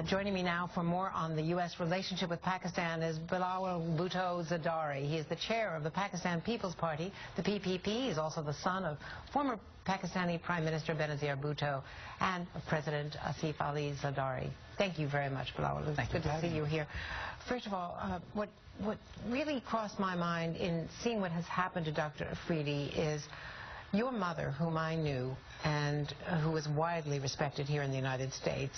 Joining me now for more on the U.S. relationship with Pakistan is Bilawal Bhutto Zardari. He is the chair of the Pakistan People's Party, the PPP. He is also the son of former Pakistani Prime Minister Benazir Bhutto and President Asif Ali Zardari. Thank you very much, Bilawal. It's good to see you here. First of all, what really crossed my mind in seeing what has happened to Dr. Afridi is your mother, whom I knew and who was widely respected here in the United States.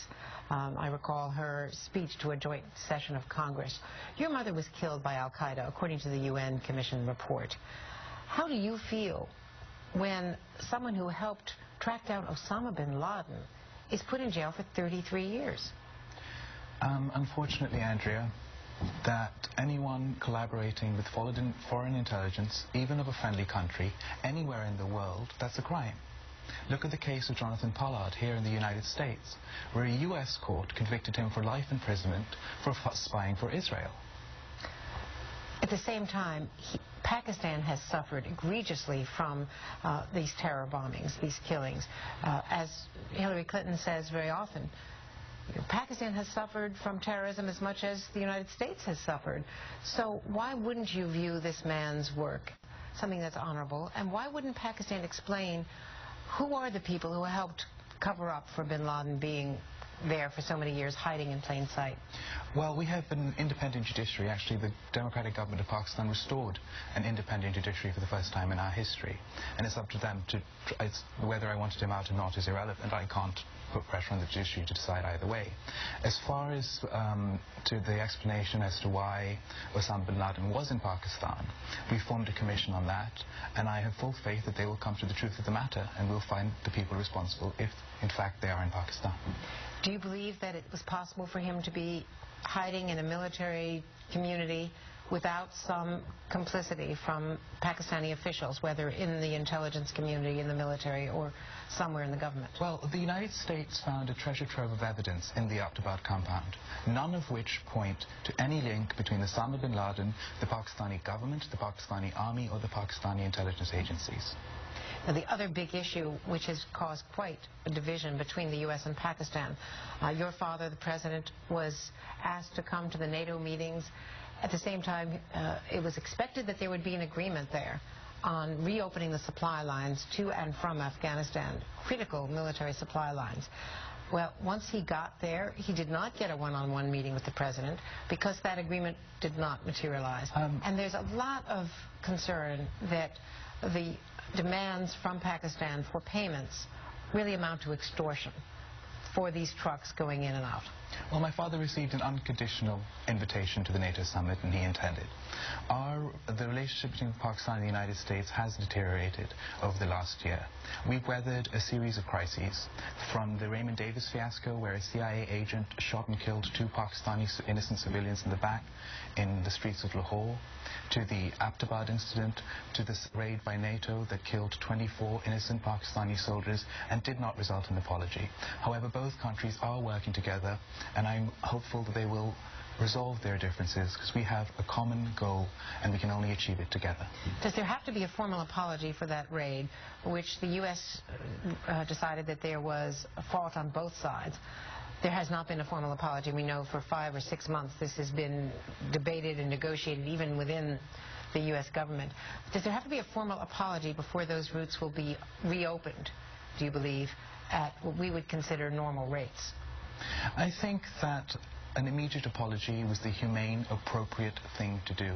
I recall her speech to a joint session of Congress. Your mother was killed by Al-Qaeda, according to the UN Commission report. How do you feel when someone who helped track down Osama bin Laden is put in jail for 33 years? Unfortunately, Andrea, that anyone collaborating with foreign intelligence, even of a friendly country, anywhere in the world, that's a crime. Look at the case of Jonathan Pollard here in the United States, where a U.S. court convicted him for life imprisonment for spying for Israel. At the same time, Pakistan has suffered egregiously from these terror bombings, these killings. As Hillary Clinton says very often, Pakistan has suffered from terrorism as much as the United States has suffered. So why wouldn't you view this man's work something that's honorable? And why wouldn't Pakistan explain who are the people who helped cover up for bin Laden being there for so many years, hiding in plain sight? Well, we have an independent judiciary. Actually, the democratic government of Pakistan restored an independent judiciary for the first time in our history. And it's up to them to, whether I wanted him out or not is irrelevant. I can't put pressure on the judiciary to decide either way. As far as to the explanation as to why Osama bin Laden was in Pakistan, we formed a commission on that, and I have full faith that they will come to the truth of the matter and we'll find the people responsible if, in fact, they are in Pakistan. Do you believe that it was possible for him to be hiding in a military community without some complicity from Pakistani officials, whether in the intelligence community, in the military, or somewhere in the government? Well, the United States found a treasure trove of evidence in the Abbottabad compound, none of which point to any link between Osama bin Laden, the Pakistani government, the Pakistani army, or the Pakistani intelligence agencies. Now, the other big issue, which has caused quite a division between the U.S. and Pakistan, your father, the president, was asked to come to the NATO meetings. At the same time, it was expected that there would be an agreement there on reopening the supply lines to and from Afghanistan, critical military supply lines. Well, once he got there, he did not get a one-on-one meeting with the president because that agreement did not materialize. And there's a lot of concern that the demands from Pakistan for payments really amount to extortion for these trucks going in and out. Well, my father received an unconditional invitation to the NATO summit, and he attended. The relationship between Pakistan and the United States has deteriorated over the last year. We've weathered a series of crises, from the Raymond Davis fiasco, where a CIA agent shot and killed 2 Pakistani innocent civilians in the back in the streets of Lahore, to the Abbottabad incident, to this raid by NATO that killed 24 innocent Pakistani soldiers and did not result in an apology. However, both countries are working together, and I'm hopeful that they will resolve their differences because we have a common goal and we can only achieve it together. Does there have to be a formal apology for that raid, which the U.S. decided that there was a fault on both sides? There has not been a formal apology. We know for 5 or 6 months this has been debated and negotiated even within the U.S. government. Does there have to be a formal apology before those routes will be reopened, do you believe, at what we would consider normal rates? I think that an immediate apology was the humane, appropriate thing to do.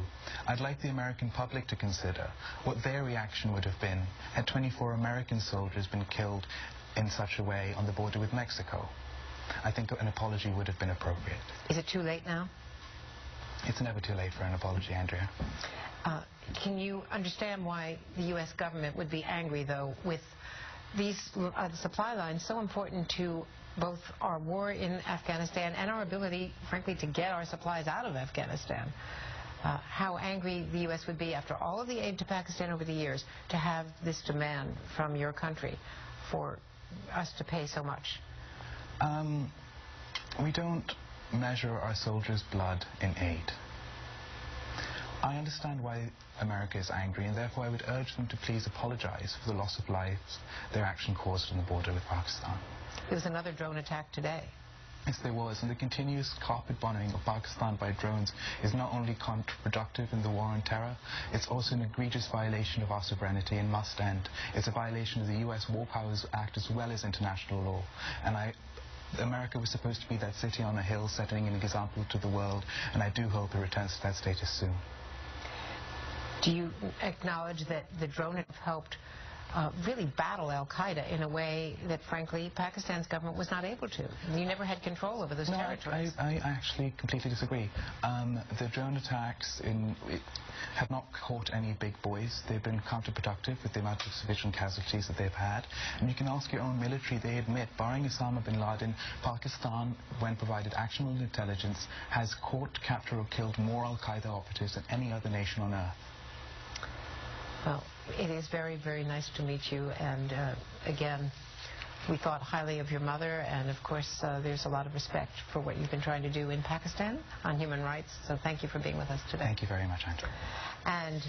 I'd like the American public to consider what their reaction would have been had 24 American soldiers been killed in such a way on the border with Mexico. I think an apology would have been appropriate. Is it too late now? It's never too late for an apology, Andrea. Can you understand why the U.S. government would be angry, though, with these supply lines so important to both our war in Afghanistan and our ability, frankly, to get our supplies out of Afghanistan? How angry the U.S. would be after all of the aid to Pakistan over the years to have this demand from your country for us to pay so much? We don't measure our soldiers' blood in aid. I understand why America is angry, and therefore I would urge them to please apologize for the loss of lives their action caused on the border with Pakistan. There was another drone attack today. Yes, there was, and the continuous carpet bombing of Pakistan by drones is not only counterproductive in the war on terror, it's also an egregious violation of our sovereignty and must end. It's a violation of the U.S. War Powers Act as well as international law. And America was supposed to be that city on a hill setting an example to the world, and I do hope it returns to that status soon. Do you acknowledge that the drone have helped really battle al-Qaeda in a way that, frankly, Pakistan's government was not able to? You never had control over those territories. I actually completely disagree. The drone attacks have not caught any big boys. They've been counterproductive with the amount of civilian casualties that they've had. And you can ask your own military, they admit, barring Osama bin Laden, Pakistan, when provided actionable intelligence, has caught, captured or killed more al-Qaeda operatives than any other nation on earth. Well, it is very, very nice to meet you, and again, we thought highly of your mother, and of course there's a lot of respect for what you've been trying to do in Pakistan on human rights, so thank you for being with us today. Thank you very much, Andrew. And